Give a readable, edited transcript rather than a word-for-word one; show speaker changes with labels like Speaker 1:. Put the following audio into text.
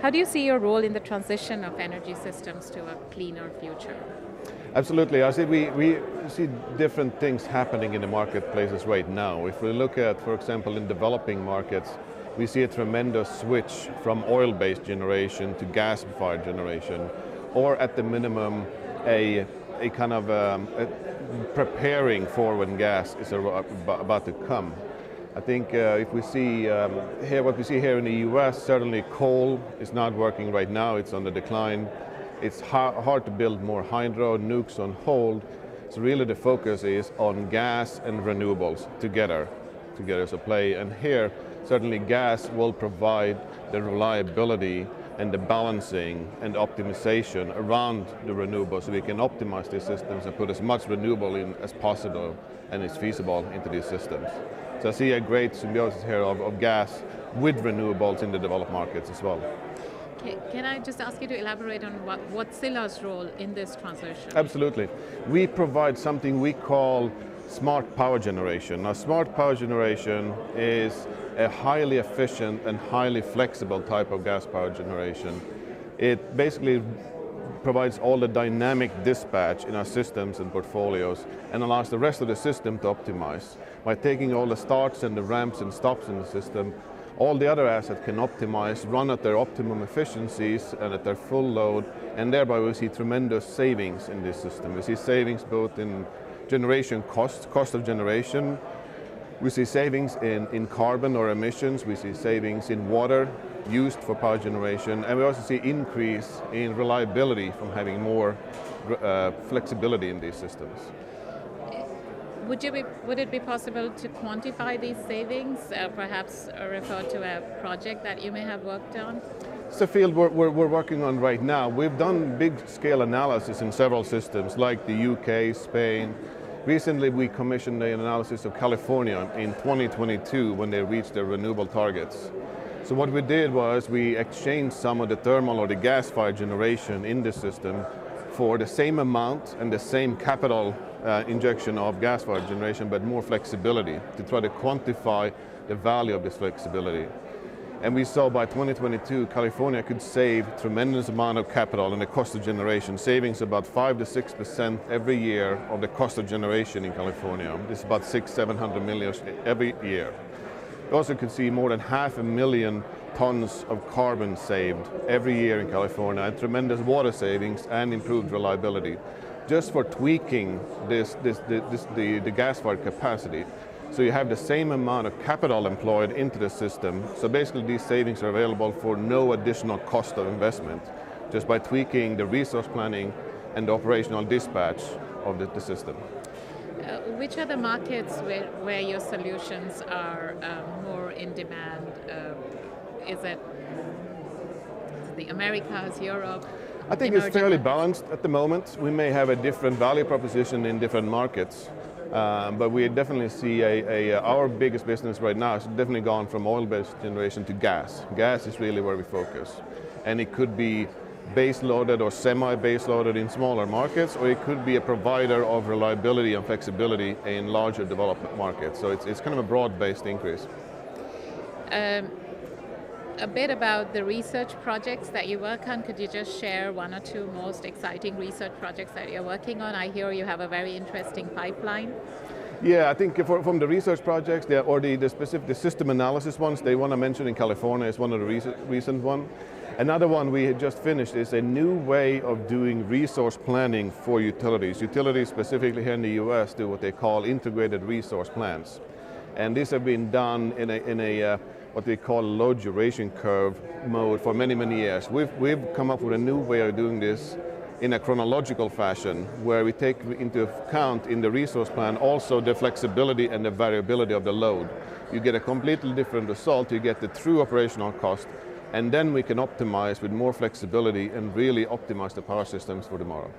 Speaker 1: How do you see your role in the transition of energy systems to a cleaner future?
Speaker 2: Absolutely. I see we see different things happening in the marketplaces right now. If we look at, for example, in developing markets, we see a tremendous switch from oil-based generation to gas-fired generation, or at the minimum, a kind of preparing for when gas is about to come. I think if we see here, what we see here in the US, certainly coal is not working right now, it's on the decline. It's hard to build more hydro, nukes on hold. So really the focus is on gas and renewables together as a play. And here, certainly gas will provide the reliability and the balancing and optimization around the renewables, so we can optimize these systems and put as much renewable in as possible and is feasible into these systems. So I see a great symbiosis here of gas with renewables in the developed markets as well.
Speaker 1: Can I just ask you to elaborate on Wärtsilä's role in this transition?
Speaker 2: Absolutely. We provide something we call smart power generation. Now, smart power generation is a highly efficient and highly flexible type of gas power generation. It basically provides all the dynamic dispatch in our systems and portfolios and allows the rest of the system to optimize. By taking all the starts and the ramps and stops in the system, all the other assets can optimize, run at their optimum efficiencies and at their full load, and thereby we see tremendous savings in this system. We see savings both in generation cost of generation. We see savings in carbon or emissions. We see savings in water used for power generation, and we also see increase in reliability from having more flexibility in these systems.
Speaker 1: Would it be possible to quantify these savings, perhaps refer to a project that you may have worked on?
Speaker 2: It's a field we're working on right now. We've done big scale analysis in several systems like the UK, Spain. Recently we commissioned an analysis of California in 2022 when they reached their renewable targets. So what we did was we exchanged some of the thermal or the gas-fired generation in the system for the same amount and the same capital injection of gas-fired generation, but more flexibility to try to quantify the value of this flexibility. And we saw by 2022, California could save tremendous amount of capital and the cost of generation, savings about 5 to 6% every year of the cost of generation in California. This is about 600-700 million every year. We also could see more than 500,000 tons of carbon saved every year in California, and tremendous water savings and improved reliability, just for tweaking the gas-fired capacity. So you have the same amount of capital employed into the system. So basically these savings are available for no additional cost of investment, just by tweaking the resource planning and the operational dispatch of the system.
Speaker 1: Which are the markets where your solutions are more in demand? Is it the Americas, Europe?
Speaker 2: I think it's fairly balanced at the moment. We may have a different value proposition in different markets, but we definitely see our biggest business right now has definitely gone from oil-based generation to gas. Gas is really where we focus. And it could be base-loaded or semi-base-loaded in smaller markets, or it could be a provider of reliability and flexibility in larger developed markets. So it's kind of a broad-based increase.
Speaker 1: A bit about the research projects that you work on. Could you just share one or two most exciting research projects that you're working on? I hear you have a very interesting pipeline.
Speaker 2: Yeah, I think from the research projects, or the specific system analysis ones, they want to mention in California is one of the recent ones. Another one we had just finished is a new way of doing resource planning for utilities. Utilities, specifically here in the US, do what they call integrated resource plans. And these have been done in a what they call load duration curve mode for many, many years. We've come up with a new way of doing this in a chronological fashion, where we take into account in the resource plan also the flexibility and the variability of the load. You get a completely different result. You get the true operational cost, and then we can optimize with more flexibility and really optimize the power systems for tomorrow.